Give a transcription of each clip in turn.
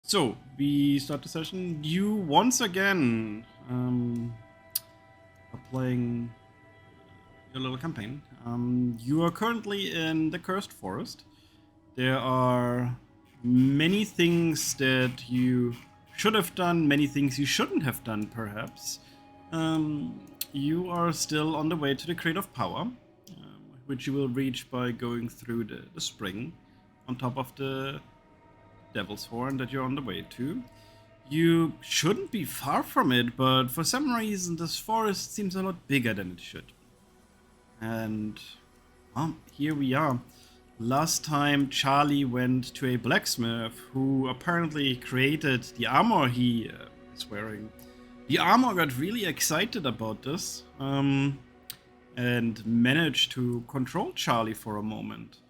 So, we start the session. You once again are playing your little campaign. You are currently in the Cursed Forest. There are many things that you should have done, many things you shouldn't have done, perhaps. You are still on the way to the Crate of Power, which you will reach by going through the spring on top of the Devil's Horn that you're on the way to. You shouldn't be far from it, but for some reason this forest seems a lot bigger than it should. And well, here we are. Last time Charlie went to a blacksmith who apparently created the armor he is wearing. The armor got really excited about this and managed to control Charlie for a moment.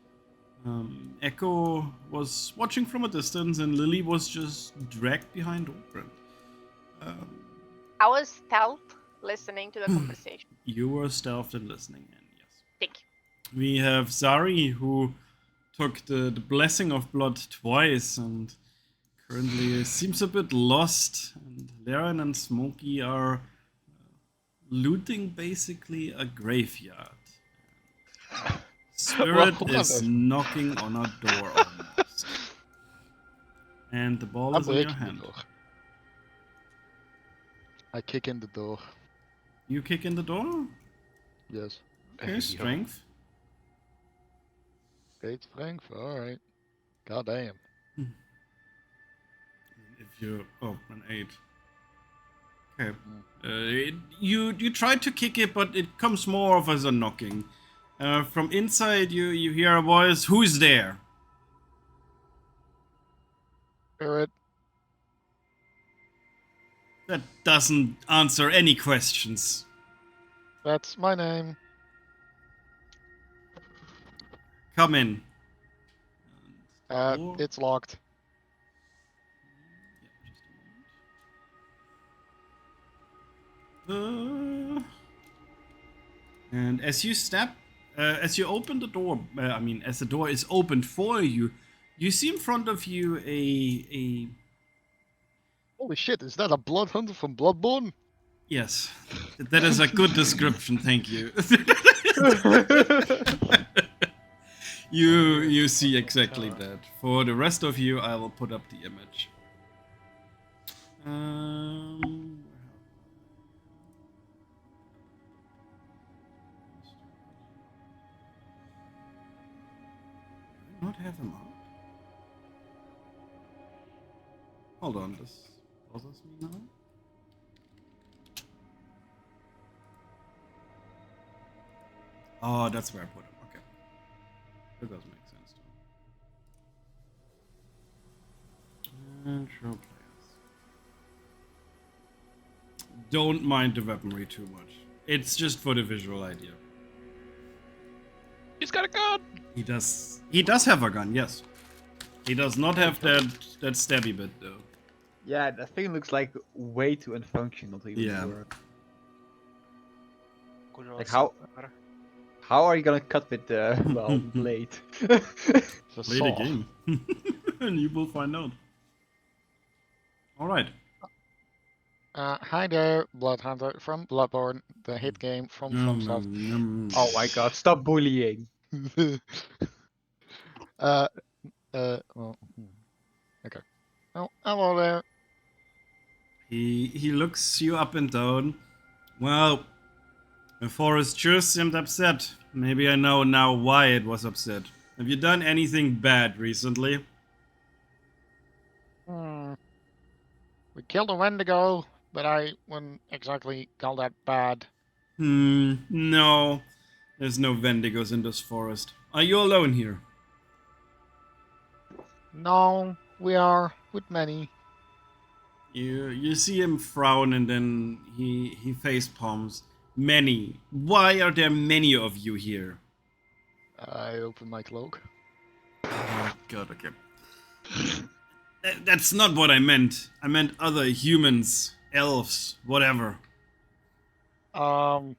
Echo was watching from a distance, and Lily was just dragged behind Oprah. I was stealth listening to the conversation. You were stealthed and listening in, yes. Thank you. We have Zari, who took the Blessing of Blood twice, and currently seems a bit lost. And Laren and Smokey are looting basically a graveyard. Spirit is knocking on a door almost. And the ball is in your hand. I kick in the door. You kick in the door? Yes. Okay, strength. 8 strength, alright. God damn. If you... Oh, an 8. Okay. You try to kick it, but it comes more of as a knocking. From inside, you hear a voice. Who's there? Spirit. That doesn't answer any questions. That's my name. Come in. It's locked. And as you step, as you open the door, as the door is opened for you, you see in front of you a Holy shit, is that a blood hunter from Bloodborne? Yes, that is a good description, thank you. You see exactly that. For the rest of you, I will put up the image. Not have him up. Hold on, this bothers me now. Oh, that's where I put him. Okay, that does make sense too. And show players. Don't mind the weaponry too much. It's just for the visual idea. He's got a gun. He does. He does have a gun. Yes. He does not have that stabby bit though. Yeah, that thing looks like way too unfunctional to even work. Like how are you gonna cut with the blade? Play the game, and you will find out. All right. Hi there, Blood Hunter from Bloodborne, the hit game from FromSoft. Oh my god, stop bullying. Well, okay. Oh, hello there. He looks you up and down. Well, the forest sure seemed upset. Maybe I know now why it was upset. Have you done anything bad recently? We killed a Wendigo, but I wouldn't exactly call that bad. No. There's no Wendigos in this forest. Are you alone here? No, we are with many. You see him frown and then he face palms. Many. Why are there many of you here? I open my cloak. Oh god, okay. That's not what I meant. I meant other humans, elves, whatever. Well,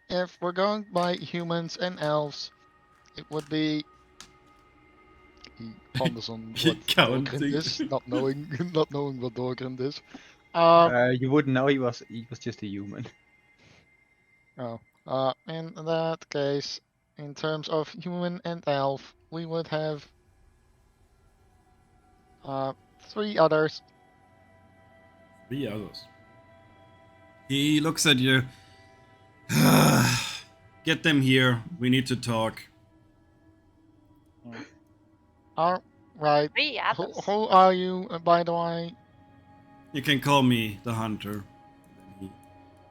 if we're going by humans and elves, it would be he ponders on He what counting. Dorgrind is, not knowing what Dorgrind is. You wouldn't know he was just a human. In that case, in terms of human and elf, we would have 3 others. 3 others. He looks at you. Get them here. We need to talk. All right. 3 others. Who are you, by the way? You can call me the hunter. Then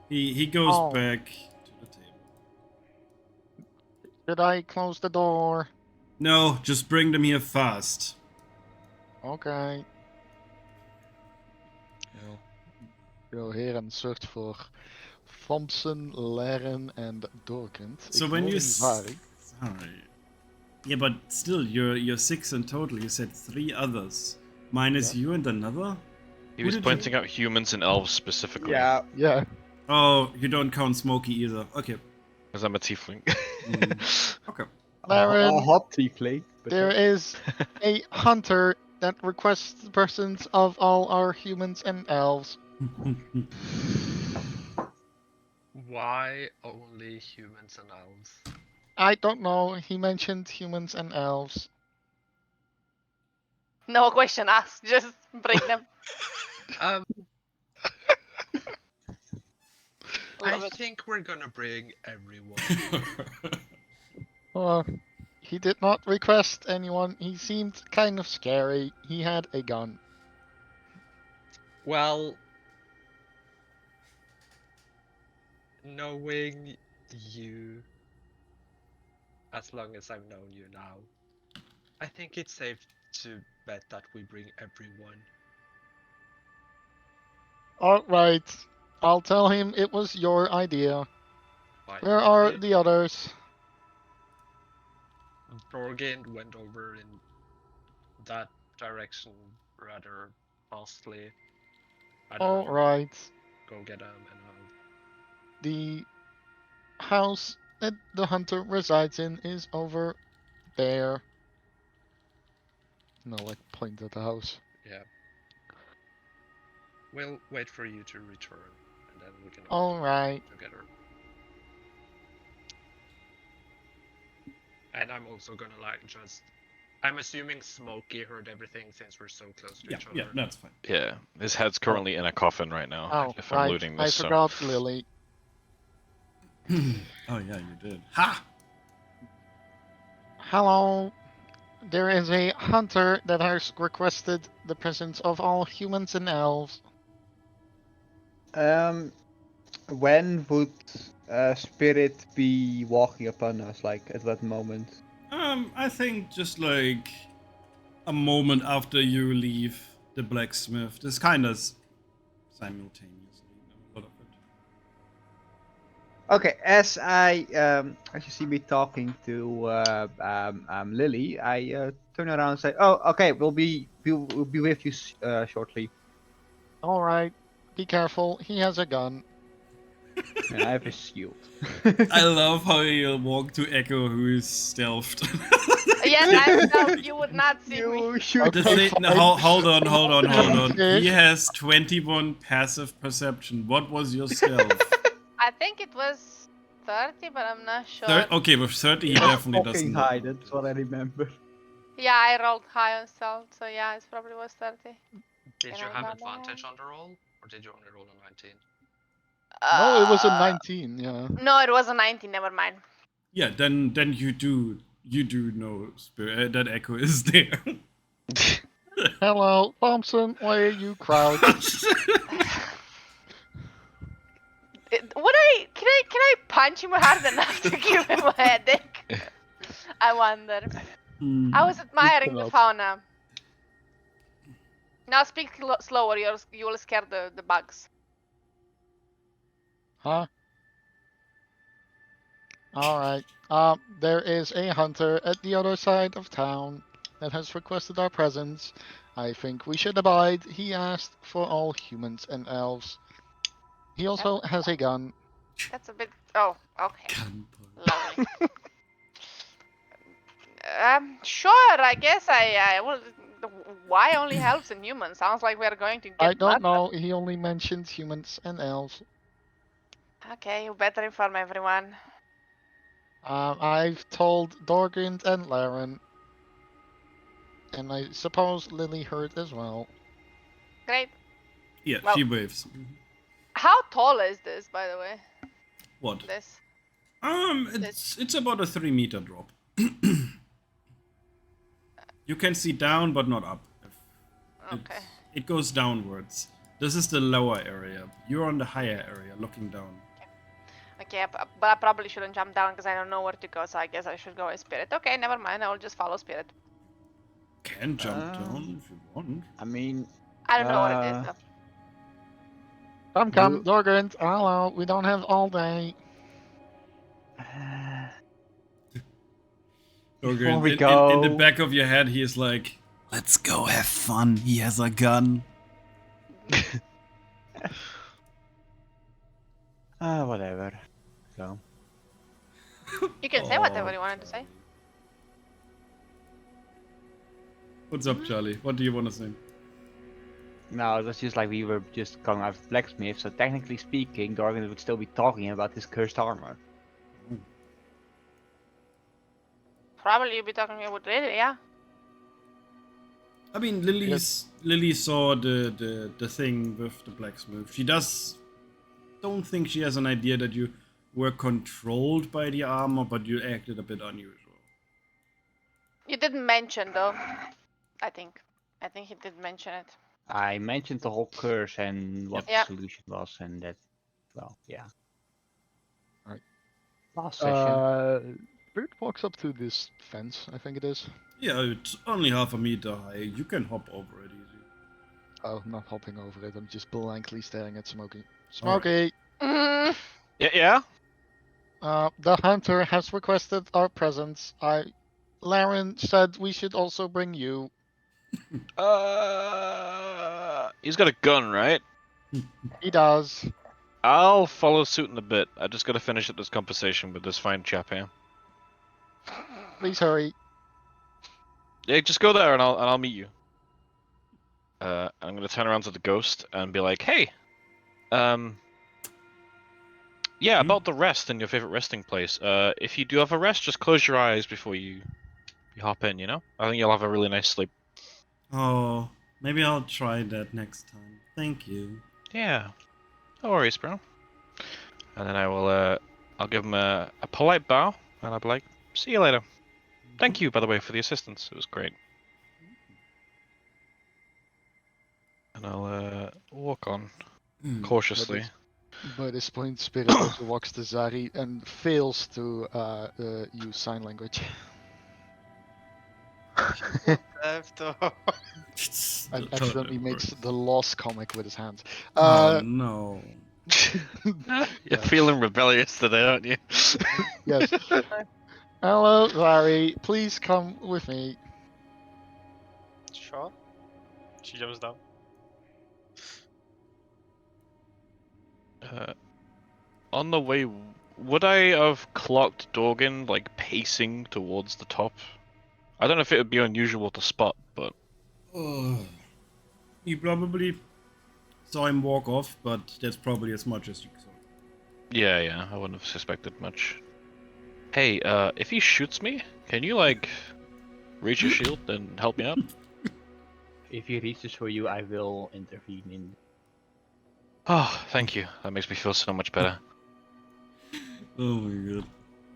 he goes Oh. back to the table. Should I close the door? No, just bring them here fast. Okay. Go here and search for Thompson, Laren, and Dorkant. So when you Vari. sorry, yeah, but still, you're 6 in total. You said 3 others, minus you and another. He Who was did pointing out humans and elves specifically. Yeah. Yeah. Oh, you don't count Smokey either. Okay. Because I'm a tiefling. Okay. Laren, A hot tiefling. But there is a hunter that requests the presence of all our humans and elves. Why only humans and elves? I don't know. He mentioned humans and elves. No question asked. Just bring them. I Love it. think we're gonna bring everyone. He did not request anyone. He seemed kind of scary. He had a gun. Well, knowing you, as long as I've known you now, I think it's safe to bet that we bring everyone. Alright. I'll tell him it was your idea. By Where are the the others? Dorgin went over in that direction rather fastly. I don't know. Alright. Go get him and I'll... The house that the hunter resides in is over there. No, like point at the house. Yeah. We'll wait for you to return, and then we can all Alright. together. And I'm also gonna like just... I'm assuming Smokey heard everything since we're so close to Yeah, each yeah, other. that's fine. Yeah, his head's currently in a coffin right now. Oh, If I'm right. looting I this, so. forgot Lily. Oh yeah, you did. Ha! Hello. There is a hunter that has requested the presence of all humans and elves. when would Spirit be walking upon us? Like at what moment? I think just like a moment after you leave the blacksmith. This kind of simultaneously. A lot of it. Okay, as you see me talking to Lily, I turn around and say, "Oh, okay, we'll be with you shortly." Alright. Be careful. He has a gun. And I have a shield. I love how you walk to Echo, who is stealthed. Yes, I felt you would not see me. You should. The Okay, thing- fine. hold on. Okay. He has 21 passive perception. What was your stealth? I think it was 30, but I'm not sure. Okay, with 30 he definitely Fucking doesn't. high. That's what I remember. Yeah, I rolled high on stealth, so yeah, it probably was 30. Did you I have remember. advantage on the roll, or did you only roll a 19? No, it was a 19, yeah. No, it was a 19, never mind. Yeah, then you do know Spirit, that Echo is there. Hello, Thompson, why are you crouched? Can I punch him hard enough to give him a headache? I wonder. I was admiring the cannot. fauna. Now speak slower, you will scare the bugs. Huh? Alright. There is a hunter at the other side of town that has requested our presence. I think we should abide. He asked for all humans and elves. He also has a gun. That's a bit. Oh, okay. Lovely. Sure. I guess I will. Why only elves and humans? Sounds like we're going to get. I don't murdered. know. He only mentioned humans and elves. Okay, you better inform everyone. I've told Dorgrind and Laren. And I suppose Lily heard as well. Great. Yeah, Well- she waves. How tall is this, by the way? What? This. It's about a 3-meter drop. You can see down, but not up. Okay. It goes downwards. This is the lower area. You're on the higher area, looking down. Okay, but I probably shouldn't jump down because I don't know where to go, so I guess I should go with Spirit. Okay, never mind. I will just follow Spirit. Can jump down if you want. I mean, I don't know what it is Uh, though. Come, You- Dorgrind. Hello. We don't have all day. Okay, Before we in the go- back of your head, he is like, "Let's go have fun." He has a gun. whatever. So, You can say whatever you wanted to say. What's up, Charlie? What do you want to say? no, it was just like we were just going out of blacksmith, so technically speaking, Dorgan would still be talking about this cursed armor. Probably you'll be talking about Lily, yeah? I mean, Lily saw the thing with the blacksmith. She don't think she has an idea that you were controlled by the armor, but you acted a bit unusual. You didn't mention though. I think he did mention it. I mentioned the whole curse and what Yep. the solution was, and that, well, yeah. Right. Last session. Spirit walks up to this fence, I think it is. Yeah, it's only 1/2 meter high. You can hop over it easy. Oh, not hopping over it. I'm just blankly staring at Smokey. Alright. Smokey! Mm, Yeah. The hunter has requested our presence. Laren said we should also bring you. He's got a gun, right? He does. I'll follow suit in a bit. I just gotta finish up this conversation with this fine chap here. Please hurry. Yeah, just go there and I'll meet you. I'm gonna turn around to the ghost and be like, "Hey, yeah, about the rest in your favorite resting place. If you do have a rest, just close your eyes before you hop in. You know, I think you'll have a really nice sleep." Oh, maybe I'll try that next time. Thank you. Yeah, no worries, bro. And then I'll give him a polite bow and I'll be like, "See you later. Thank you, by the way, for the assistance. It was great." And I'll walk on cautiously. By this point, Spirit also walks to Zari and fails to use sign language. And accidentally makes the lost comic with his hands. Oh no. You're feeling rebellious today, aren't you? Yes. Hello, Zari. Please come with me. Sure. She jumps down. On the way, would I have clocked Dorgan like pacing towards the top? I don't know if it would be unusual to spot, but You probably saw him walk off, but that's probably as much as you saw. yeah, I wouldn't have suspected much. Hey, if he shoots me, can you like reach your shield and help me out? If he reaches for you, I will intervene in. Oh, thank you. That makes me feel so much better. Oh my god.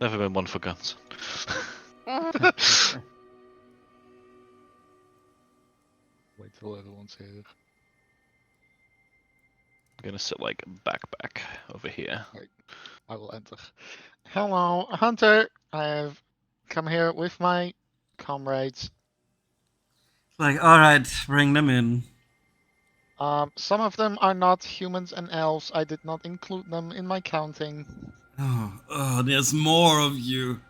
Never been one for guns. Wait till everyone's here. I'm gonna sit like back over here. I will enter. Hello, Hunter. I have come here with my comrades. Like, alright, bring them in. Some of them are not humans and elves. I did not include them in my counting. Oh, there's more of you.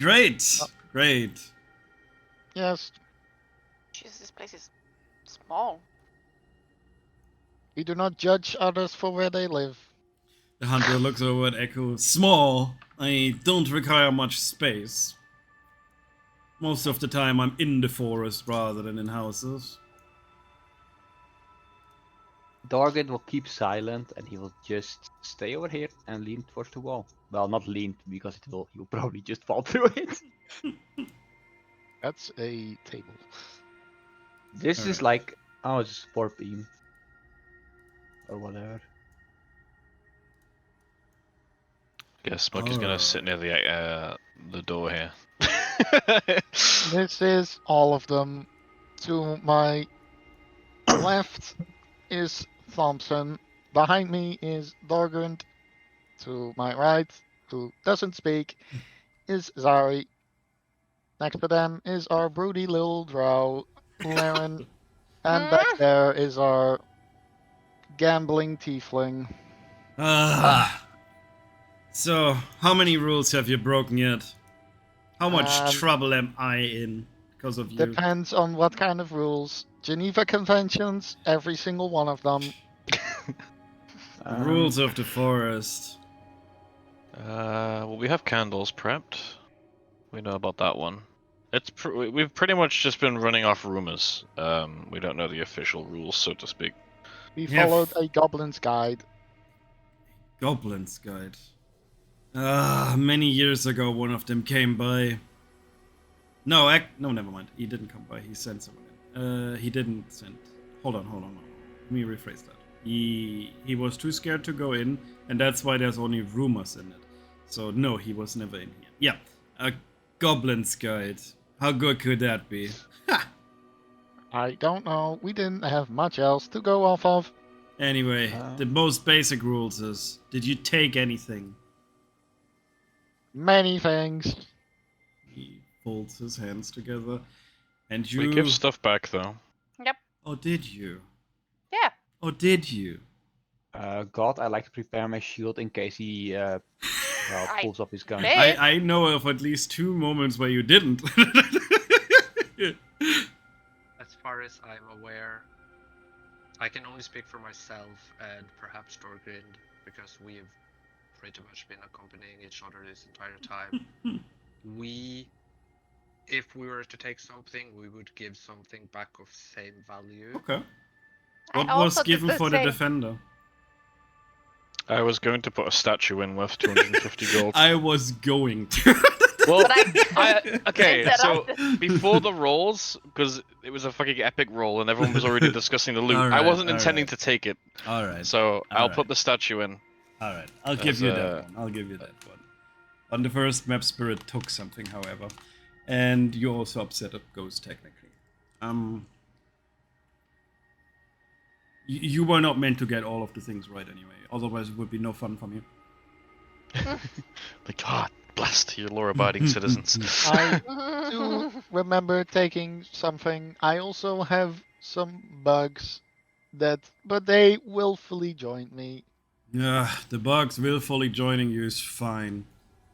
Great, great. Yes, Jeez, this place is small. we do not judge others for where they live. The hunter looks over at Echo. Small. I don't require much space. Most of the time I'm in the forest rather than in houses. Dorgan will keep silent and he will just stay over here and lean towards the wall. Well, not lean because he'll probably just fall through it. That's a table. This is like, oh, it's a support beam. Or whatever. Yeah, Smokey's gonna sit near the door here. This is all of them. To my left is Thompson. Behind me is Dorgund. To my right, who doesn't speak, is Zari. Next to them is our broody little drow, Laren. And back there is our gambling tiefling. So, how many rules have you broken yet? How much Um, trouble am I in because of you? Depends on what kind of rules. Geneva Conventions, every single one of them. The rules of the forest. Well, we have candles prepped. We know about that one. We've pretty much just been running off rumors. We don't know the official rules, so to speak. We Yeah, followed a goblin's guide. Goblin's Guide. Many years ago, one of them came by. No, never mind. He didn't come by. He sent someone in. He didn't send. Hold on. Let me rephrase that. He was too scared to go in, and that's why there's only rumors in it. So no, he was never in here. Yeah, a Goblin's Guide. How good could that be? Ha! I don't know. We didn't have much else to go off of. Anyway, the most basic rules is: did you take anything? Many things. He folds his hands together, and you. We give stuff back though. Yep. Oh, did you? Yeah. Oh, did you? God, I like to prepare my shield in case he pulls up his gun. Hey. I know of at least 2 moments where you didn't. As far as I'm aware, I can only speak for myself and perhaps Dorgrind, because we have pretty much been accompanying each other this entire time. If we were to take something, we would give something back of same value. Okay. I What also was did given the for the same. defender? I was going to put a statue in worth 250 gold. I was going to. Well, But okay, Instead so of before the rolls, because it was a fucking epic roll and everyone was already discussing the loot, I Alright, wasn't intending alright. to take it. Alright. So I'll Alright. put the statue in. Alright, I'll give As you a- that one. I'll give you that one. On the first map, Spirit took something, however. And you also upset a ghost, technically. You were not meant to get all of the things right anyway. Otherwise, it would be no fun from you. Like, God, blast you law-abiding citizens. I do remember taking something. I also have some bugs but they willfully joined me. The bugs willfully joining you is fine.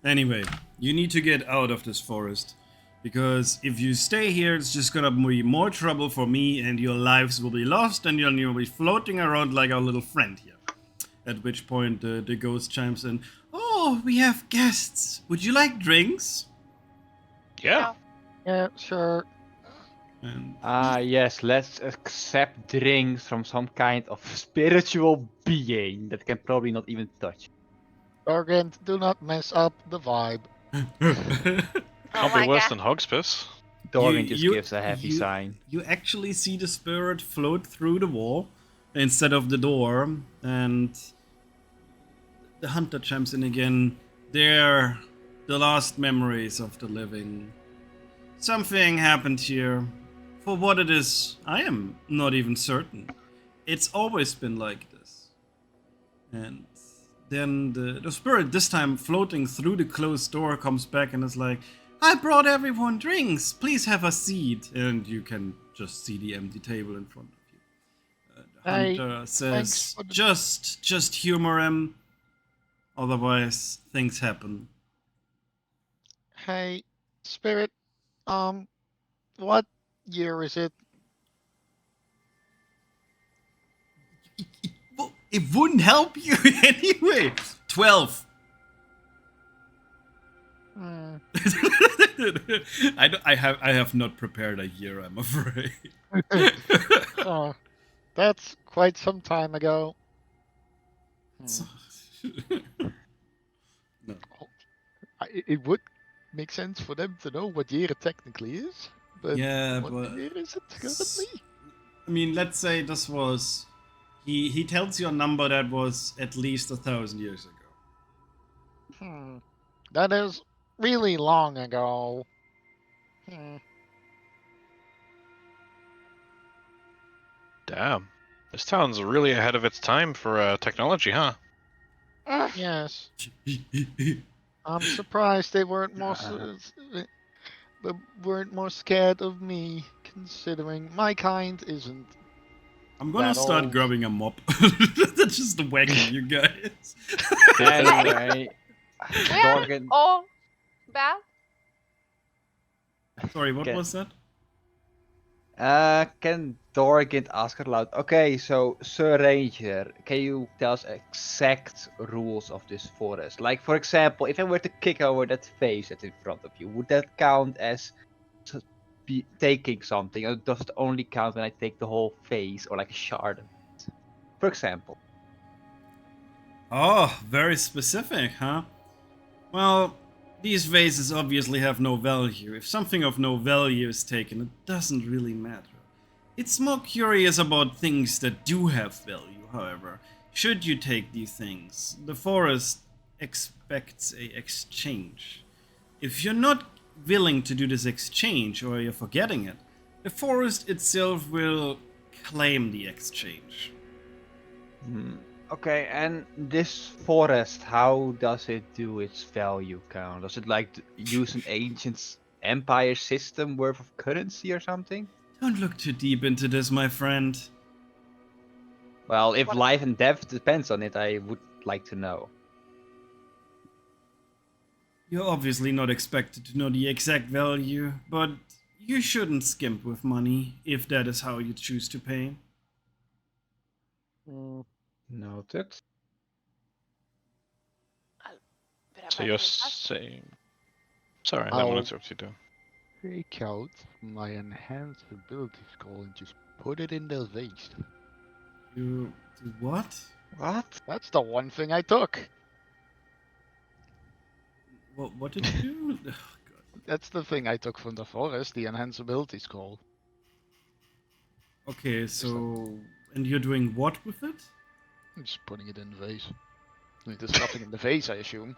Anyway, you need to get out of this forest. Because if you stay here, it's just gonna be more trouble for me, and your lives will be lost, and you'll be floating around like our little friend here. At which point the ghost chimes in. Oh, we have guests. Would you like drinks? Yeah. Yeah, sure. And Yes, let's accept drinks from some kind of spiritual being that can probably not even touch. Dorgrind, do not mess up the vibe. Can't my be worse God. than Hogspiss. Dorgan just gives a heavy sign. You actually see the spirit float through the wall instead of the door, and the hunter chimes in again. They're the last memories of the living. Something happened here. For what it is, I am not even certain. It's always been like this. And then the spirit, this time floating through the closed door, comes back and is like, I brought everyone drinks. Please have a seat. And you can just see the empty table in front of you. The Hey, hunter thanks says, for the- just humor him. Otherwise, things happen. Hey, Spirit, what year is it? Well, it wouldn't help you anyway. 12. Hmm. I have not prepared a year, I'm afraid. Oh, that's quite some time ago. No. It would make sense for them to know what year it technically is, but Yeah, what but year is it currently? I mean, let's say this was. He tells you a number that was at least 1,000 years ago. That is really long ago. Damn. This town's really ahead of its time for technology, huh? Yes. I'm surprised they weren't more scared of me, considering my kind isn't. I'm gonna That start old. grabbing a mop. That's just whacking you guys. Anyway, We are Dorgan, all bad. Sorry, what Okay. was that? can Dorgan ask aloud? Okay, so Sir Ranger, can you tell us exact rules of this forest? Like, for example, if I were to kick over that face that's in front of you, would that count as taking something, or does it only count when I take the whole face or like a shard of it? For example. Oh, very specific, huh? Well, these vases obviously have no value. If something of no value is taken, it doesn't really matter. It's more curious about things that do have value, however. Should you take these things, the forest expects a exchange. If you're not willing to do this exchange, or you're forgetting it, the forest itself will claim the exchange. Okay, and this forest, how does it do its value count? Does it like use an ancient empire system worth of currency or something? Don't look too deep into this, my friend. Well, if What- life and death depends on it, I would like to know. You're obviously not expected to know the exact value, but you shouldn't skimp with money if that is how you choose to pay. Noted. So you're saying... Sorry, I didn't want to interrupt you, though. Take out my enhanced ability scroll and just put it in the vase. You do what? What? That's the one thing I took. What did you do? Oh, God. That's the thing I took from the forest, the enhanced ability scroll. Okay, so and you're doing what with it? I'm just putting it in the vase. I mean, there's nothing in the vase, I assume.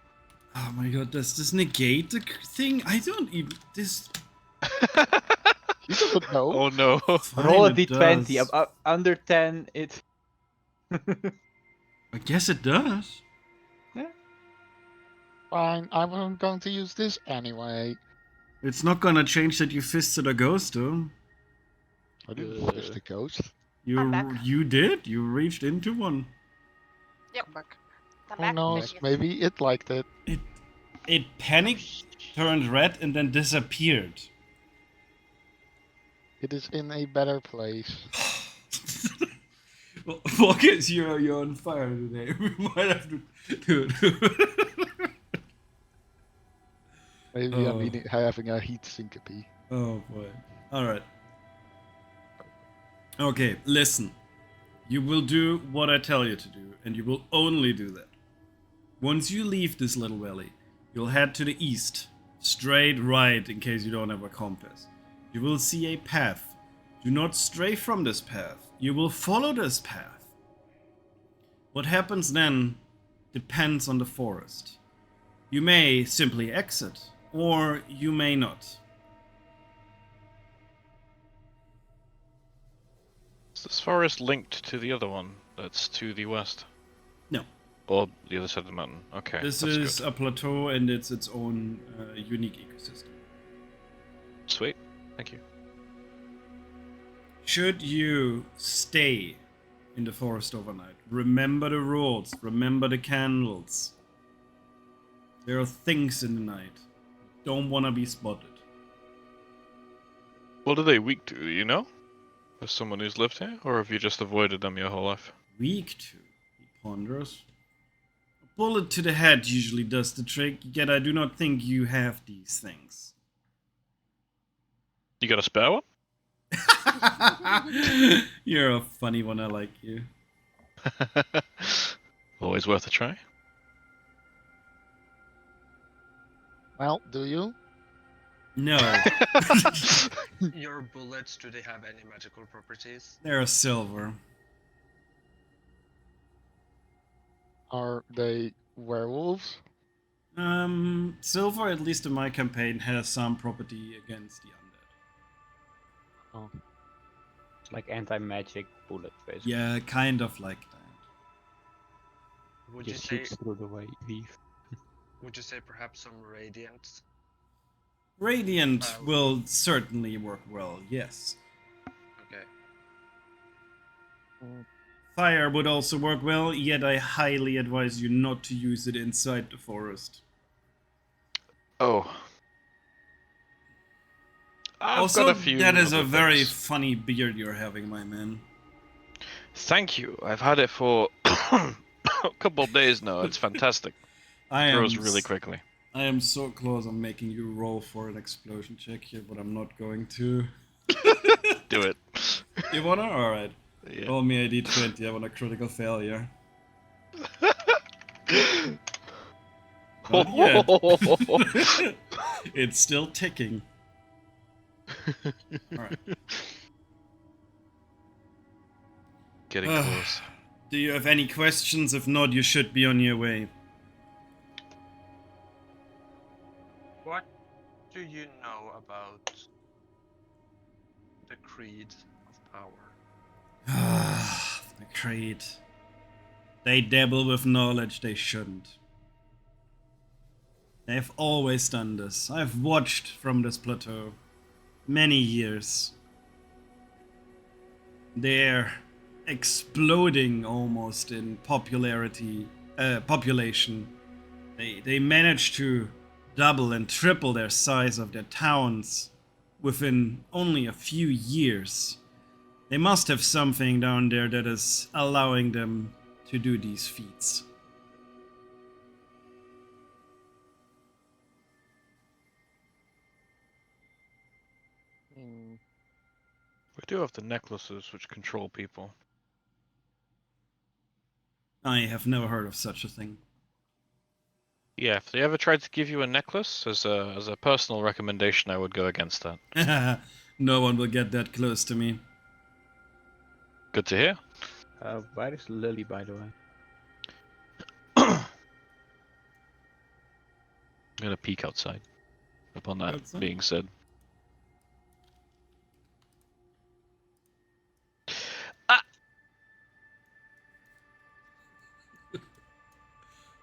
Oh my God, does this negate the thing? I don't even this. You don't know. Oh no. Fine, Roll a it d20. does. Under 10, it. I guess it does. Fine, I'm going to use this anyway. It's not gonna change that you fisted a ghost, though. I didn't fist the ghost. I'm back. You did. You reached into one. Yep. Come back. I'm Who back. knows? Yes. Maybe it liked it. It panicked, turned red, and then disappeared. It is in a better place. Well, Focus, you're on fire today. We might have to do it. Maybe Oh. I'm having a heat syncope. Oh boy. Alright. Okay, listen. You will do what I tell you to do, and you will only do that. Once you leave this little valley, you'll head to the east. Straight right in case you don't have a compass. You will see a path. Do not stray from this path. You will follow this path. What happens then depends on the forest. You may simply exit, or you may not. Is this forest linked to the other one that's to the west? No. Or the other side of the mountain? Okay, This that's is good. a plateau and it's its own unique ecosystem. Sweet, thank you. Should you stay in the forest overnight, remember the rules, remember the candles. There are things in the night. Don't want to be spotted. What are they weak to, do you know? As someone who's lived here? Or have you just avoided them your whole life? Weak to, he ponders. A bullet to the head usually does the trick, yet I do not think you have these things. You got a spare one? You're a funny one, I like you. Always worth a try. Well, do you? No, Your bullets, do they have any magical properties? they're silver. Are they werewolves? Silver, at least in my campaign, has some property against the undead. Oh. It's like anti-magic bullet, basically. Yeah, kind of like that. Would you Just say shoots through the weave. would you say perhaps some radiant? Radiant will certainly work well, yes. Okay. Fire would also work well, yet I highly advise you not to use it inside the forest. Oh. I've Also, got a few that is a other very things. funny beard you're having, my man. Thank you. I've had it for a couple of days now. It's fantastic. I Grows am really quickly. I am so close on making you roll for an explosion check here, but I'm not going to. Do it. You wanna? Alright. Yeah. Roll me a d20, I want a critical failure. Not yet. It's still ticking. Alright. Getting close. Do you have any questions? If not, you should be on your way. What do you know about the creed of power? The Creed. They dabble with knowledge they shouldn't. They've always done this. I've watched from this plateau. Many years. They're exploding almost in population. They managed to double and triple their size of their towns within only a few years. They must have something down there that is allowing them to do these feats. We do have the necklaces which control people. I have never heard of such a thing. Yeah, if they ever tried to give you a necklace as a personal recommendation, I would go against that. No one will get that close to me. Good to hear. Where is Lily, by the way? I'm gonna peek outside. Upon that Outside? being said.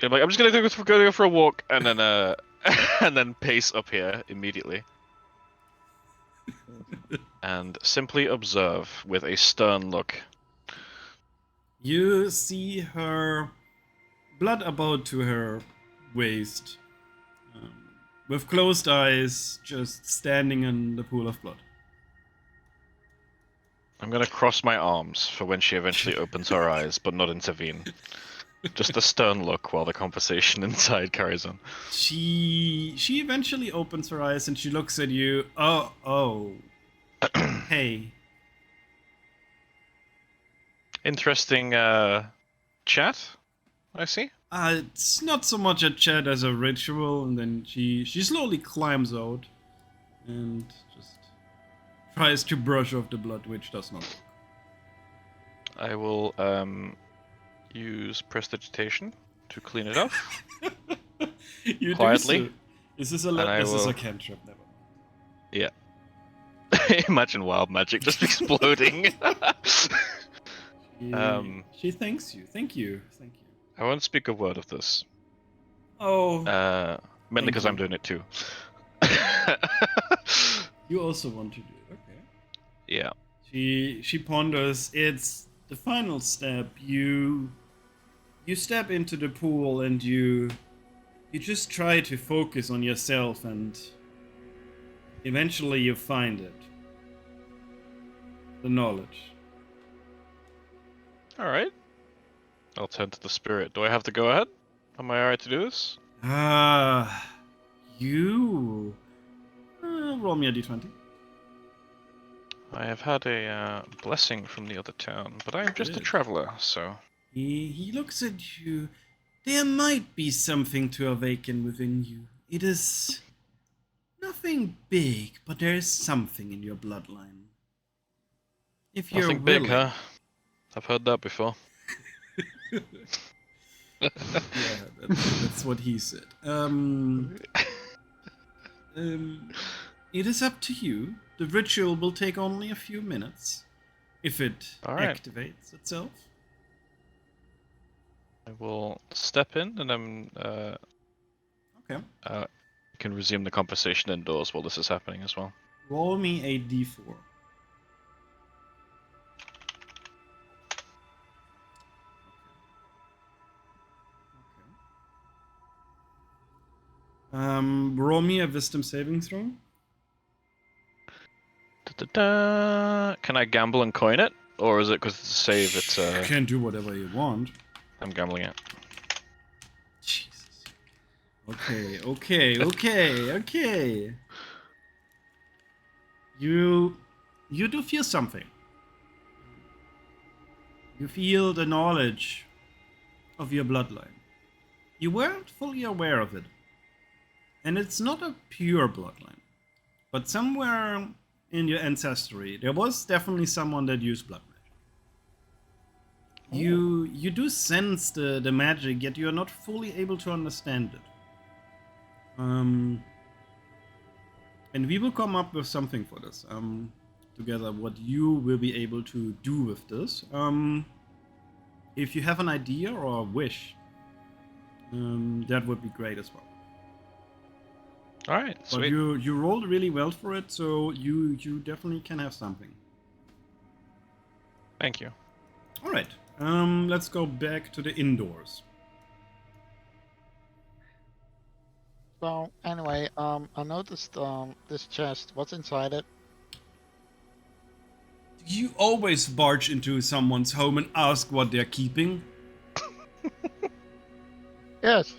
Okay, I'm just gonna go for a walk and then and then pace up here immediately. And simply observe with a stern look. You see her blood about to her waist, with closed eyes, just standing in the pool of blood. I'm gonna cross my arms for when she eventually opens her eyes, but not intervene. Just a stern look while the conversation inside carries on. She eventually opens her eyes and she looks at you. Oh. Hey. Interesting chat, I see. It's not so much a chat as a ritual, and then she slowly climbs out and just tries to brush off the blood, which does not work. I will use prestidigitation to clean it off. You Quietly. do so. This is a And I this is will- a cantrip. Never mind. Yeah. Imagine wild magic just exploding. She thanks you. Thank you. I won't speak a word of this. Oh, Mainly Thank because I'm you. doing it too. you also want to do it. Okay. Yeah. She ponders. It's the final step. You step into the pool and you just try to focus on yourself, and eventually you find it. The knowledge. Alright. I'll turn to the spirit. Do I have to go ahead? Am I alright to do this? You roll me a d20. I have had a blessing from the other town, but I am just a Good. traveler, so... He looks at you. There might be something to awaken within you. It is nothing big, but there is something in your bloodline. If you're Nothing big, willing. huh? I've heard that before. Yeah, that's what he said. It is up to you. The ritual will take only a few minutes, if it Alright. activates itself. I will step in and then Okay. can resume the conversation indoors while this is happening as well. Roll me a d4. Roll me a wisdom saving throw. Da-da-da. Can I gamble and coin it? Or is it because it's a save, it's You can do whatever you want. I'm gambling it. Jesus. Okay. You do feel something. You feel the knowledge of your bloodline. You weren't fully aware of it. And it's not a pure bloodline. But somewhere in your ancestry, there was definitely someone that used blood magic. You do sense the magic, yet you are not fully able to understand it. And we will come up with something for this. Together, what you will be able to do with this. If you have an idea or a wish, that would be great as well. Alright, But sweet. you rolled really well for it, so you definitely can have something. Thank you. All right. Let's go back to the indoors. So anyway, I noticed this chest. What's inside it? You always barge into someone's home and ask what they're keeping. Yes.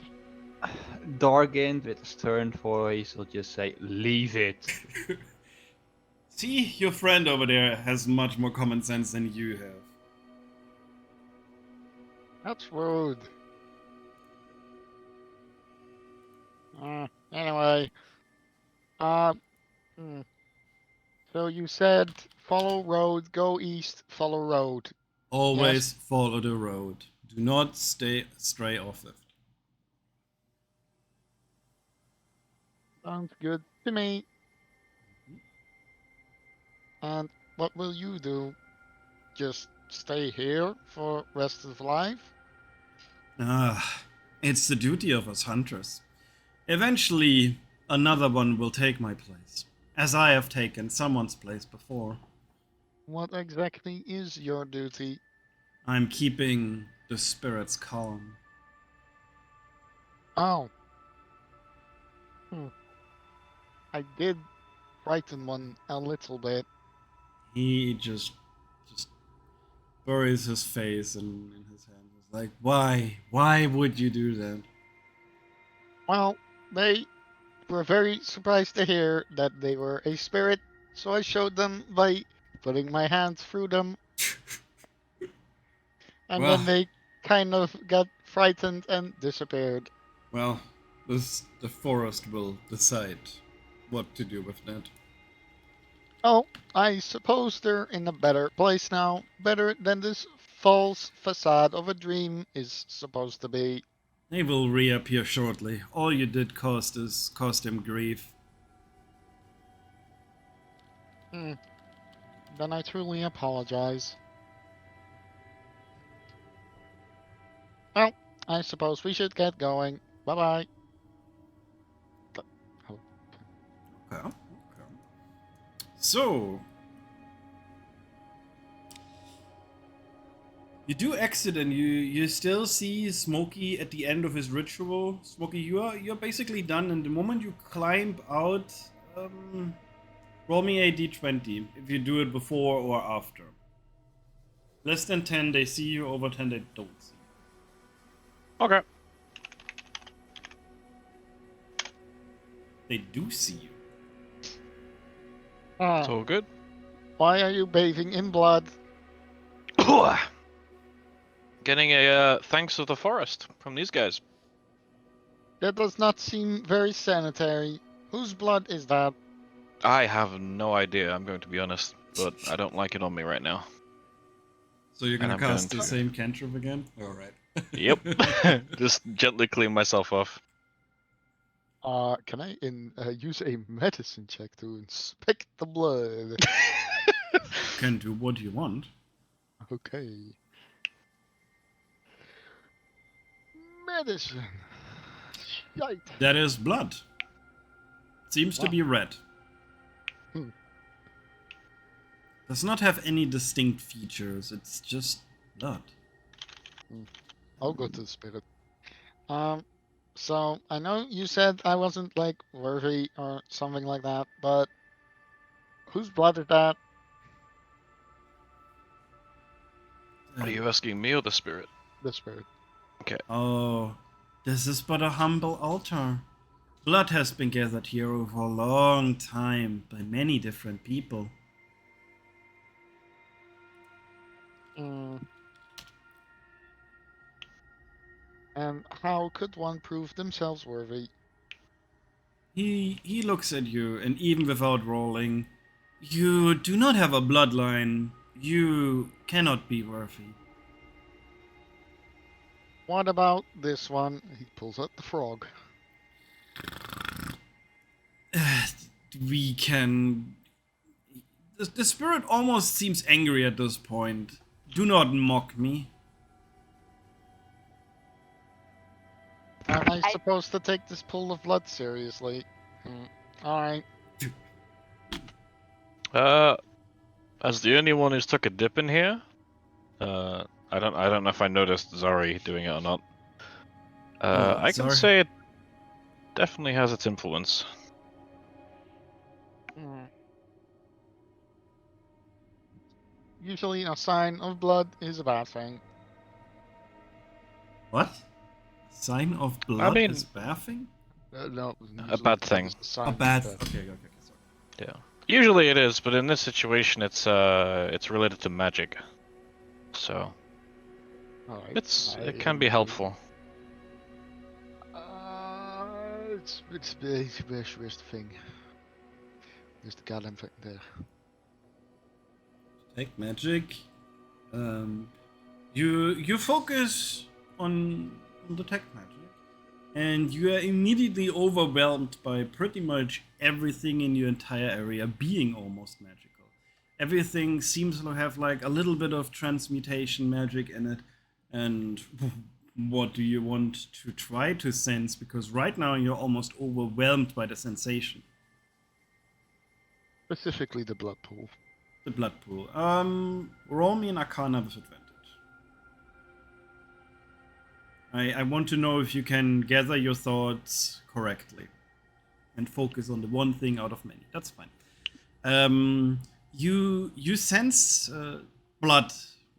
Dargint, with a stern voice, will just say, "Leave it." See, your friend over there has much more common sense than you have. That's rude. Anyway, uh, hmm. So you said follow road, go east, follow road. Always Yes. follow the road. Do not stray off it. Sounds good to me. And what will you do? Just stay here for rest of life? It's the duty of us hunters. Eventually, another one will take my place, as I have taken someone's place before. What exactly is your duty? I'm keeping the spirits calm. Oh. I did frighten one a little bit. He just buries his face in his hands. It's like, why? Why would you do that? Well, they were very surprised to hear that they were a spirit, so I showed them by putting my hands through them. And Well- then they kind of got frightened and disappeared. Well, the forest will decide what to do with that. Oh, I suppose they're in a better place now. Better than this false facade of a dream is supposed to be. They will reappear shortly. All you did cost him grief. Then I truly apologize. Well, I suppose we should get going. Bye-bye. Okay. So, you do exit and you still see Smokey at the end of his ritual. Smokey, you're basically done, and the moment you climb out, roll me a d20 if you do it before or after. Less than 10 they see you, over 10 they don't see you. Okay. They do see you. It's all good. Why are you bathing in blood? Getting a thanks of the forest from these guys. That does not seem very sanitary. Whose blood is that? I have no idea, I'm going to be honest, but I don't like it on me right now. So you're gonna And I'm cast going the to- same cantrip again? Alright. Yep. Just gently clean myself off. Can I use a medicine check to inspect the blood? Can do what you want. Okay. Medicine. Shite. That is blood. Seems to Wow. be red. Hmm. Does not have any distinct features, it's just blood. I'll go to the spirit. So I know you said I wasn't like worthy or something like that, but whose blood is that? Are you asking me or the spirit? The spirit. Oh, this is but a humble altar. Blood has been gathered here over a long time by many different people. Mm. And how could one prove themselves worthy? He looks at you, and even without rolling, you do not have a bloodline. You cannot be worthy. What about this one? He pulls out the frog. We can. The spirit almost seems angry at this point. Do not mock me. Am I I- supposed to take this pool of blood seriously? Alright. As the only one who's took a dip in here, I don't know if I noticed Zari doing it or not. I can Zari. say it definitely has its influence. Usually a sign of blood is a bad thing. What? Sign of blood mean- is bathing? No, A bad thing. is sign A of bad. death. Okay, sorry. Yeah. Usually it is, but in this situation, it's related to magic, so Alright. it can be helpful. It's where's the thing? There's the goddamn thing there. Take magic. You focus on detect magic, and you are immediately overwhelmed by pretty much everything in your entire area being almost magical. Everything seems to have like a little bit of transmutation magic in it, and what do you want to try to sense? Because right now you're almost overwhelmed by the sensation. Specifically the blood pool. The blood pool. Roll me an Arcana with advantage. I want to know if you can gather your thoughts correctly and focus on the one thing out of many. That's fine. You sense blood,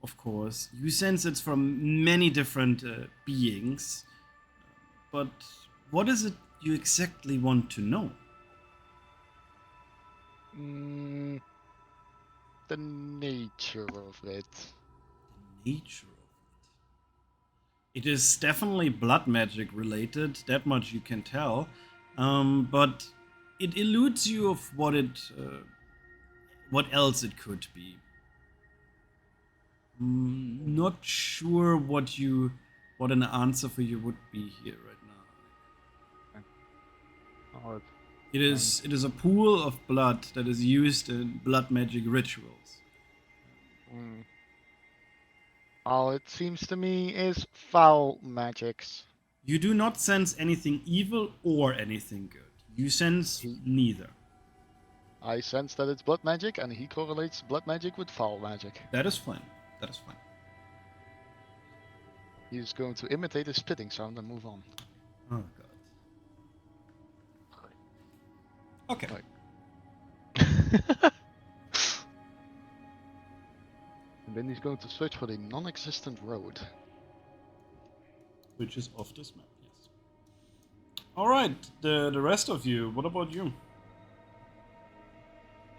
of course. You sense it's from many different beings. But what is it you exactly want to know? The nature of it. The nature of it. It is definitely blood magic related, that much you can tell. But it eludes you of what else it could be. Not sure what an answer for you would be here right now. Oh, It is a pool of blood that is used in blood magic rituals. All it seems to me is foul magics. You do not sense anything evil or anything good. You sense neither. I sense that it's blood magic, and he correlates blood magic with foul magic. That is fine. That is fine. He's going to imitate a spitting sound and move on. Oh god. Okay. Right. And then he's going to search for the non-existent road. Which is off this map, yes. Alright, the rest of you, what about you?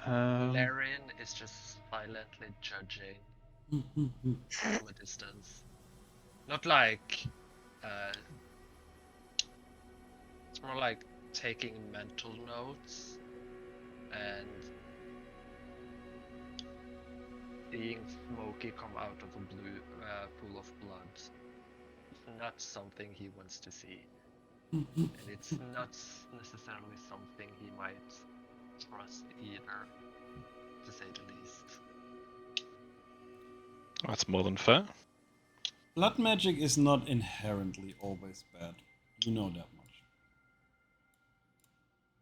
Larian is just silently judging from a distance. Not like, it's more like taking mental notes and seeing Smokey come out of a blue pool of blood. It's not something he wants to see. And it's not necessarily something he might trust either, to say the least. That's more than fair. Blood magic is not inherently always bad. You know that much.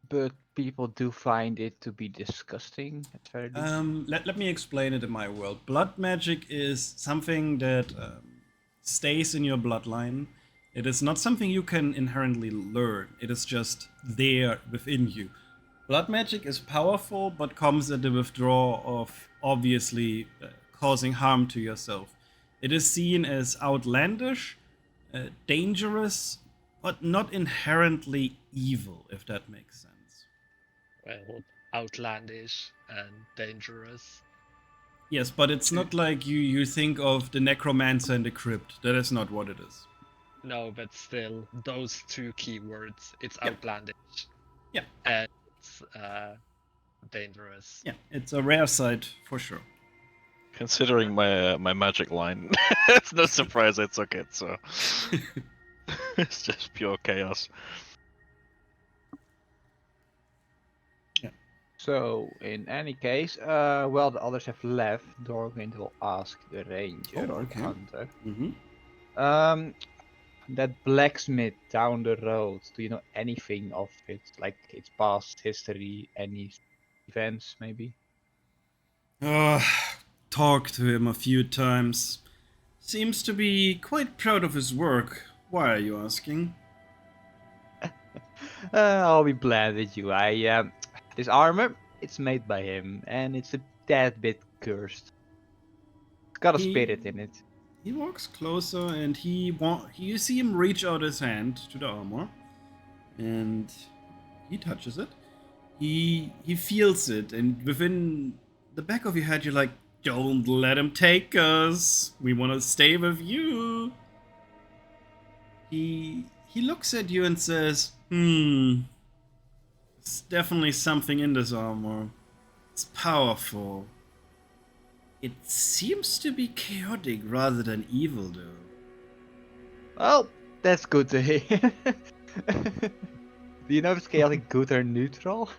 But people do find it to be disgusting at the very least. Let me explain it in my world. Blood magic is something that stays in your bloodline. It is not something you can inherently learn. It is just there within you. Blood magic is powerful, but comes at the withdrawal of obviously causing harm to yourself. It is seen as outlandish, dangerous, but not inherently evil, if that makes sense. Well, outlandish and dangerous. Yes, but it's not like you think of the necromancer in the crypt. That is not what it is. No, but still, those two keywords, it's Yeah. outlandish. Yeah. And it's dangerous. Yeah, it's a rare sight for sure. Considering my magic line, it's no surprise I took it. So it's just pure chaos. So, in any case, while the others have left, Dorgrind will ask the ranger Oh, or okay. hunter. Mm-hmm. That blacksmith down the road, do you know anything of it? Like its past history, any events maybe? Talked to him a few times. Seems to be quite proud of his work. Why are you asking? I'll be bland with you. This armor, it's made by him, and it's a tad bit cursed. It's got a spirit in it. He walks closer, and you see him reach out his hand to the armor, and he touches it. He feels it, and within the back of your head, you're like, "Don't let him take us. We want to stay with you." He looks at you and says, "There's definitely something in this armor. It's powerful. It seems to be chaotic rather than evil, though." Well, that's good to hear. Do you know if it's chaotic good or neutral?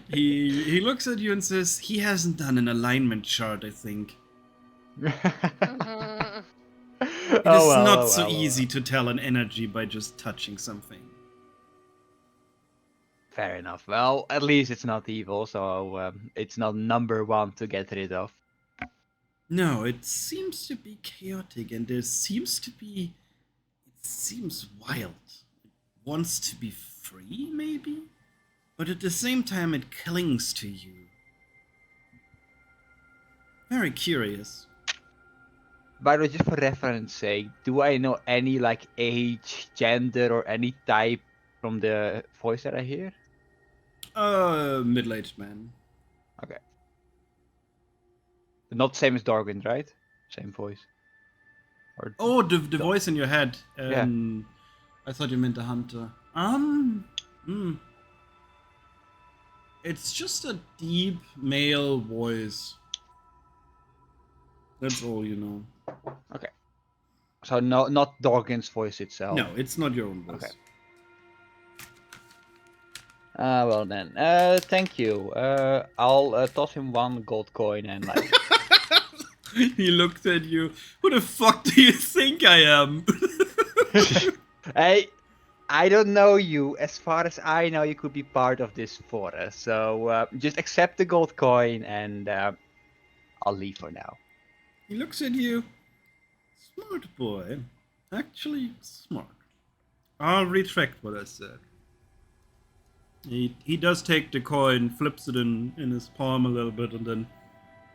He looks at you and says, "He hasn't done an alignment chart, I think. It is not so easy to tell an energy by just touching something." Fair enough. Well, at least it's not evil, so it's not number one to get rid of. No, it seems to be chaotic, and it seems wild. It wants to be free, maybe? But at the same time, it clings to you. Very curious. By the way, just for reference sake, do I know any like age, gender, or any type from the voice that I hear? Middle-aged man. Okay. Not same as Darwin, right? Same voice. Or... Oh, the voice in your head. Yeah. I thought you meant the hunter. It's just a deep male voice. That's all you know. Okay. So no, not Dorgan's voice itself. No, it's not your own voice. Okay. Well then. Thank you. I'll toss him one gold coin and like. He looked at you. Who the fuck do you think I am? Hey, I don't know you. As far as I know, you could be part of this forest. So just accept the gold coin and I'll leave for now. He looks at you. Smart boy. Actually, smart. I'll retract what I said. He does take the coin, flips it in his palm a little bit, and then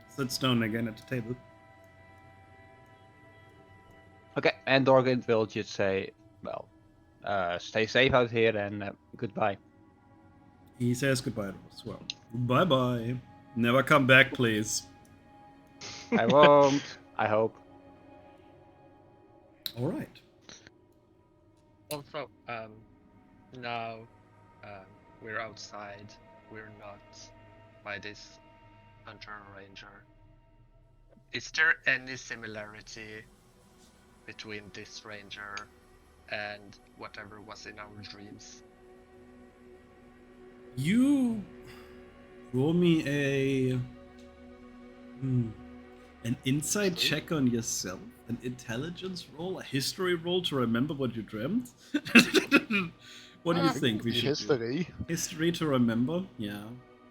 sits down again at the table. Okay, and Dorgan will just say, well, stay safe out here and goodbye. He says goodbye to us. Well, bye bye. Never come back, please. I won't. I hope. All right. Also, now we're outside. We're not by this hunter ranger. Is there any similarity between this ranger and whatever was in our dreams? You roll me an insight check on yourself, an intelligence roll, a history roll to remember what you dreamt. What do you think we should do? History. History to remember? Yeah.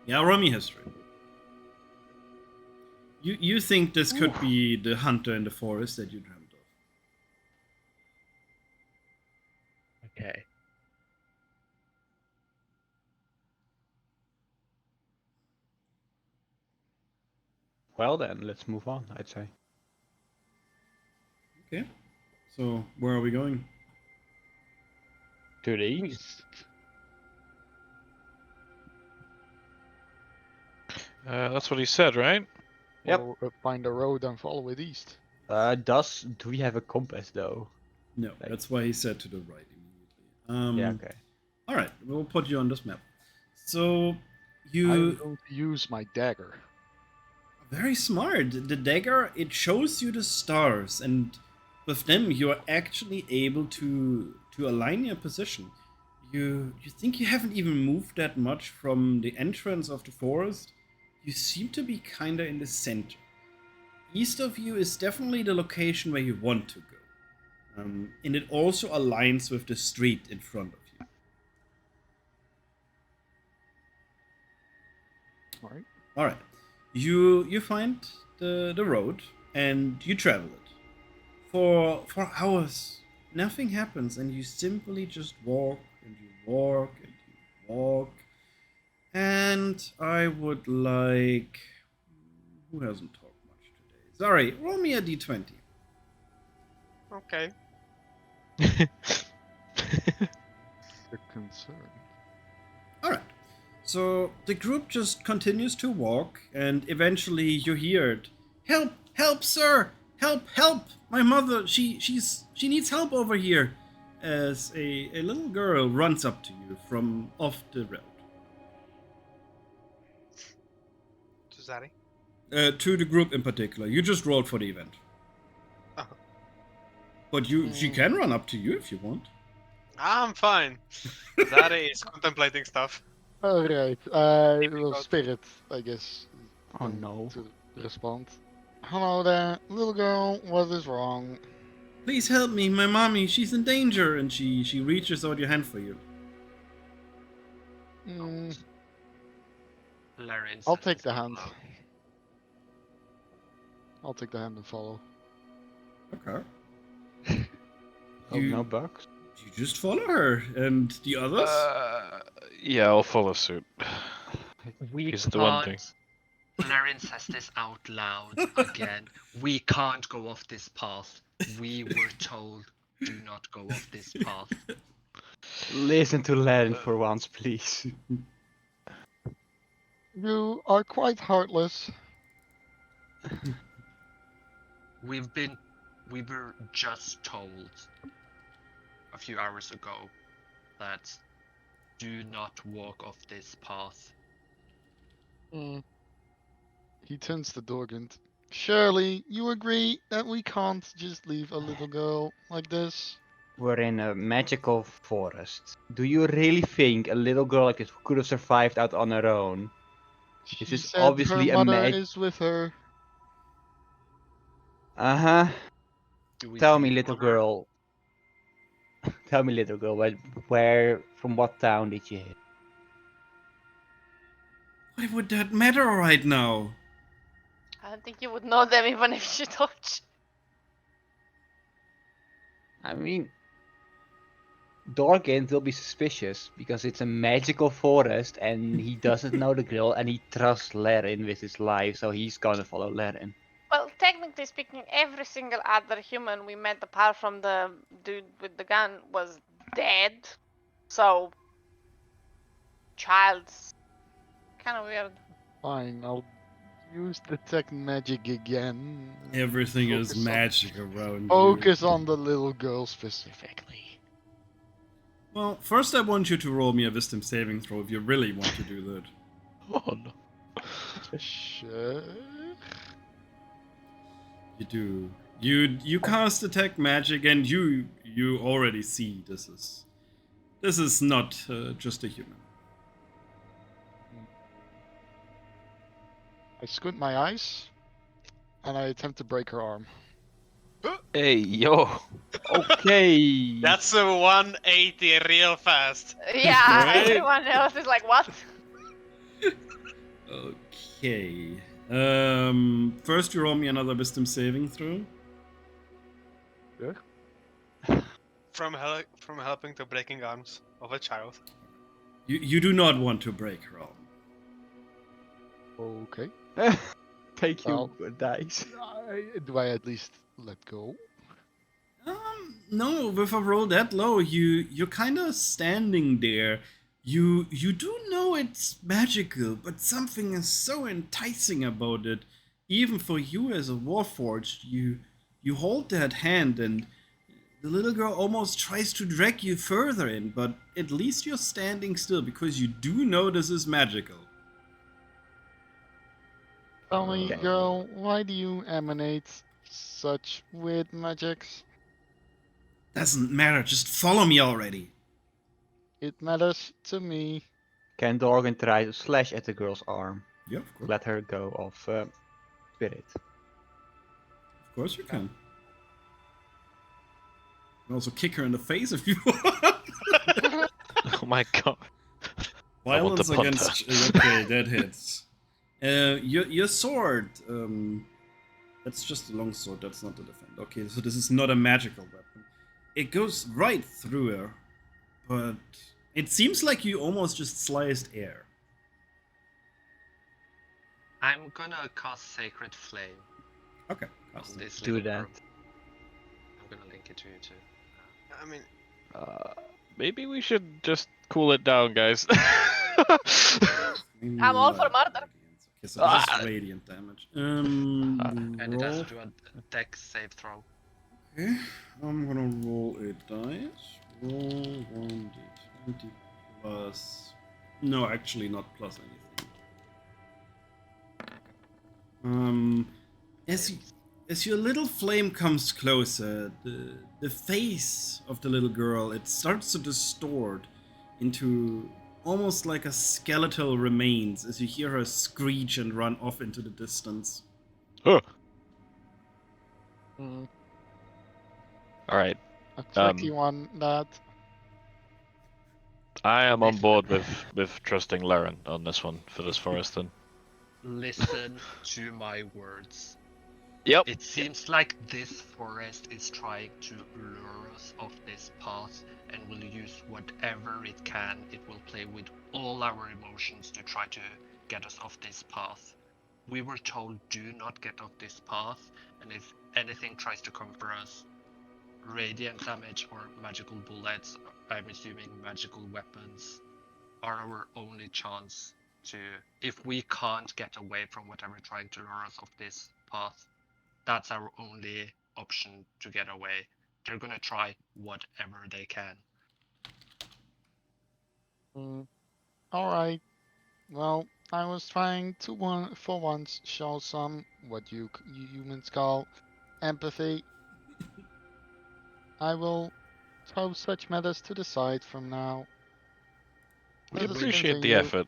Yeah, roll me history. You think this could be the hunter in the forest that you dreamt of? Okay. Well then, let's move on, I'd say. Okay. So where are we going? To the east. That's what he said, right? Yep. Or find a road and follow it east. Do we have a compass though? No, Like- that's why he said to the right immediately. Yeah, okay. All right, we'll put you on this map. So I'm you going to use my dagger. very smart. The dagger, it shows you the stars, and with them you are actually able to align your position. You think you haven't even moved that much from the entrance of the forest. You seem to be kinda in the center. East of you is definitely the location where you want to go. And it also aligns with the street in front of you. Alright. All right, you find the road and you travel it for hours. Nothing happens, and you simply just walk and you walk and you walk. And I would like, who hasn't talked much today? Sorry, roll me a d20. Okay. The concern. All right. So the group just continues to walk, and eventually you hear it. Help! Help, sir! Help! Help! My mother, she needs help over here. As a little girl runs up to you from off the road. To Zari. To the group in particular. You just rolled for the event. Oh. But she can run up to you if you want. I'm fine. Zari is contemplating stuff. Alright, Keeping well, out. Spirit, I guess. Oh going no. To respond. Hello there, little girl, what is wrong? Please help me, my mommy, she's in danger. And she reaches out your hand for you. Larian I'll says take this the out hand. loud. I'll take the hand and follow. Okay. Oh, You- no bugs. You just follow her, and the others? Yeah, I'll follow suit. We Is the one thing. Larian says this out loud again. We can't go off this path. We were told do not go off this path. Listen to Len for once, please. You are quite heartless. We were just told a few hours ago that do not walk off this path. He turns to Dorgant. Surely, you agree that we can't just leave a little girl like this? We're in a magical forest. Do you really think a little girl like this could have survived out on her own? This She is said obviously her a mother mag- is with her. Uh-huh. Do we Tell me, believe little on her? girl. Tell me, little girl, where from what town did you hit? Why would that matter right now? I don't think you would know them even if she told you. I mean, Dorgant will be suspicious because it's a magical forest and he doesn't know the girl and he trusts Laren with his life, so he's gonna follow Laren. Well, technically speaking, every single other human we met apart from the dude with the gun was dead. So child's kind of weird. Fine, I'll use detect magic again. Everything is Focus on- magic around Focus you. on the little girl specifically. Well, first I want you to roll me a wisdom saving throw if you really want to do that. Oh no. Sure. You do. You cast detect magic, and you already see this is not just a human. I squint my eyes, and I attempt to break her arm. Hey, yo. Okay. That's a 180 real fast. Yeah, Right? everyone else is like, what? Okay. First you roll me another wisdom saving throw. From helping to breaking arms of a child. You do not want to break her arm. Okay. Take Well, your dice. Do I at least let go? No, with a roll that low, you're kind of standing there. You do know it's magical, but something is so enticing about it. Even for you as a warforged, you hold that hand, and the little girl almost tries to drag you further in, but at least you're standing still because you do know this is magical. Tell me, Okay. girl, why do you emanate such weird magics? Doesn't matter, just follow me already. It matters to me. Can Dorgan try to slash at the girl's arm? Yeah, of course. Let her go of spirit. Of course you can. You can also kick her in the face if you want. Oh my god. I want Violence to punt against. Okay, that hits. Your sword. That's just a long sword. That's not the defend. Okay, so this is not a magical weapon. It goes right through her, but it seems like you almost just sliced air. I'm gonna cast Sacred Flame Okay. on this Do little that. girl. I'm gonna link it to you too. I mean, Maybe we should just cool it down, guys. I'm all for murder. Okay, so this is radiant damage. And it has Roll. to do a dex save throw. Okay, I'm gonna roll a dice. Roll 1d20 plus. No, actually not plus anything. As your little flame comes closer, the face of the little girl, it starts to distort into almost like a skeletal remains as you hear her screech and run off into the distance. Huh. Mm, All right. a tricky one, that. I am on board with trusting Laren on this one for this forest then. Listen to my words. Yep. It seems like this forest is trying to lure us off this path and will use whatever it can. It will play with all our emotions to try to get us off this path. We were told do not get off this path, and if anything tries to come for us, radiant damage or magical bullets, I'm assuming magical weapons, are our only chance to, if we can't get away from whatever trying to lure us off this path, that's our only option to get away. They're gonna try whatever they can. Alright. Well, I was trying to for once show some what you humans call empathy. I will throw such matters to the side from now. We Let us appreciate the continue. effort.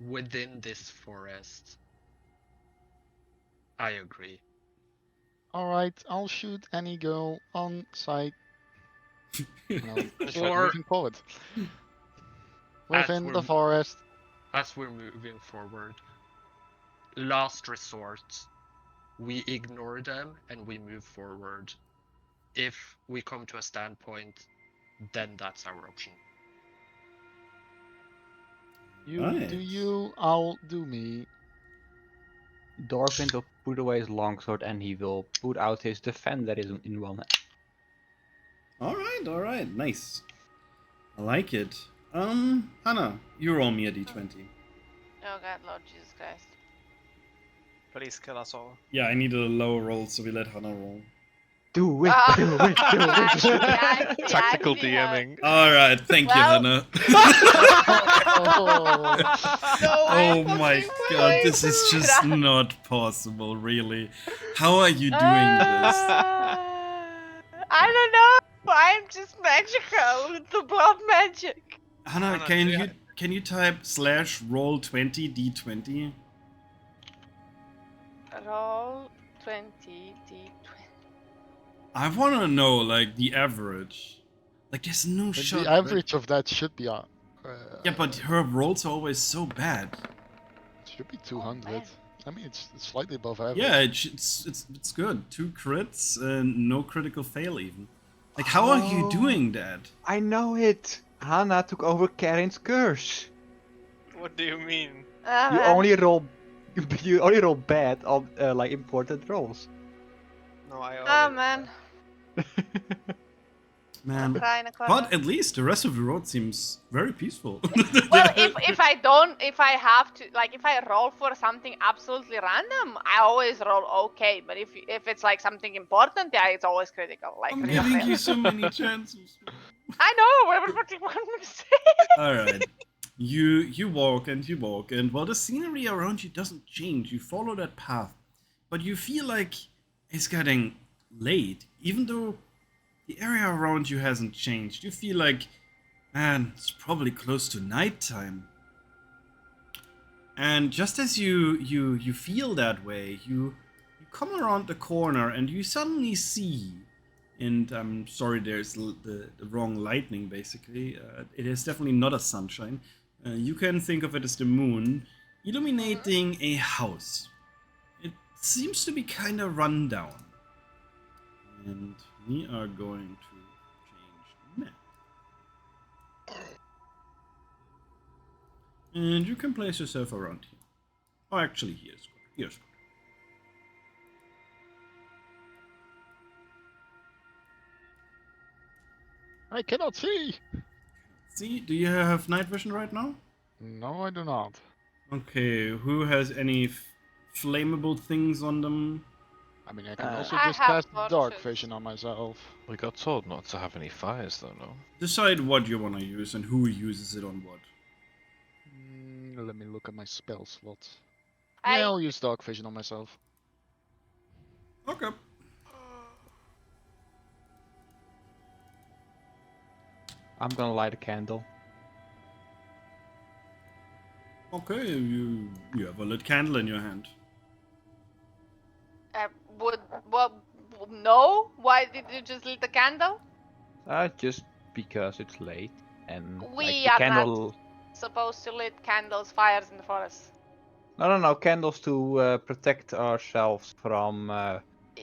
Within this forest, I agree. Alright, I'll shoot any girl on sight. No, Or- moving forward. As Within we're- the forest. As we're moving forward, last resort, we ignore them and we move forward. If we come to a standpoint, then that's our option. You Nice. do you, I'll do me. Dorgan will put away his longsword and he will put out his defender in one hand. All right, nice. I like it. Hannah, you roll me a d20. Oh God, Lord Jesus Christ. Please kill us all. Yeah, I need a lower roll, so we let Hannah roll. Do it, Ah, do it, do I it. see, I see, Tactical I see how- DMing. Alright, thank you, Well- Hannah. Oh, No, Oh I'm my fucking god, going this is to just cry. not possible, really. How are you doing this? I don't know. I'm just magical with the blood magic. Hannah, Hannah, can you type /roll20 d20? Roll 20 d20. I wanna know, like, the average. Like, there's no shot. the right? average of that should be Yeah, but her rolls are always so bad. should be 200. man. I mean, it's slightly above average. Yeah, it's good. 2 crits and no critical fail even. Like, how are you Oh. doing that? I know it. Hannah took over Karen's curse. What do you mean? Ah, You man. only roll bad on like important rolls. No, I Oh already. man. I'm Man. crying a corner. But at least the rest of the road seems very peaceful. Well, if I have to, like, if I roll for something absolutely random, I always roll okay. But if it's like something important, yeah, it's always critical. Like, I'm critical giving fail. you so many chances. I know. What do you want me to say? All right. You walk and while the scenery around you doesn't change, you follow that path, but you feel like it's getting late, even though the area around you hasn't changed. You feel like, man, it's probably close to nighttime. And just as you feel that way, you come around the corner and you suddenly see, and I'm sorry, there's the wrong lightning. Basically, it is definitely not a sunshine. You can think of it as the moon illuminating a house. It seems to be kind of run down. And we are going to change map. And you can place yourself around here. Oh, actually, here's good. Here's good. I cannot see. See, do you have night vision right now? No, I do not. Okay, who has any flammable things on them? I mean, I can also I just have cast dark torches. vision on myself. We got told not to have any fires, though, no? Decide what you want to use and who uses it on what. Let me look at my spell slots. I- Yeah, I'll use dark vision on myself. Okay. I'm gonna light a candle. Okay, you have a lit candle in your hand. No. Why did you just lit the candle? Just because it's late and We like the are candle. Supposed to lit candles, fires in the forest. No, candles to protect ourselves from the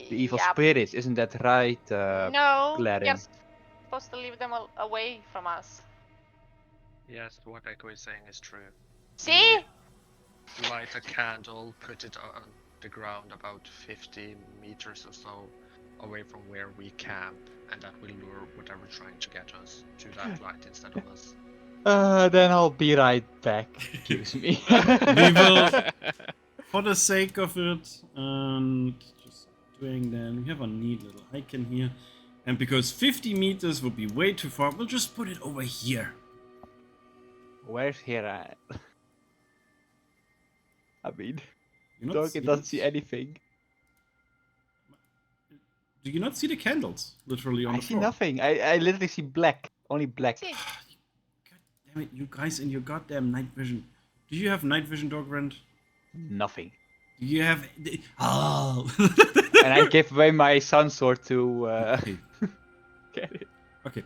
evil Yep. spirits. Isn't that right, No, Gladden? you're supposed to leave them away from us. Yes, what Echo is saying is true. See? Light a candle, put it on the ground about 50 meters or so away from where we camp, and that will lure whatever trying to get us to that light instead of us. Then I'll be right back. Excuse me. We will, for the sake of it, and just doing that, we have a neat little icon here. And because 50 meters would be way too far, we'll just put it over here. Where's here at? I mean, You not Dorky see doesn't it? see anything. Do you not see the candles? Literally on I the see floor. nothing. I literally see black. Only black. See? God damn it, you guys and your goddamn night vision. Do you have night vision, Dogrand? Nothing. Do you have... Oh! And I gave away my sun sword to Okay. get it. Okay.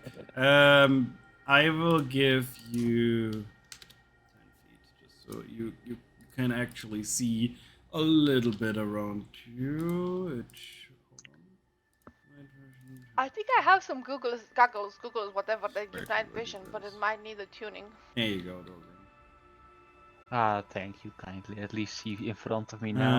I will give you 10 feet, just so you can actually see a little bit around you. Hold on. Night vision. I think I have some goggles, whatever they give night vision, but it might need a tuning. There you go, Dogrand. Ah, thank you kindly. At least see in front of me now.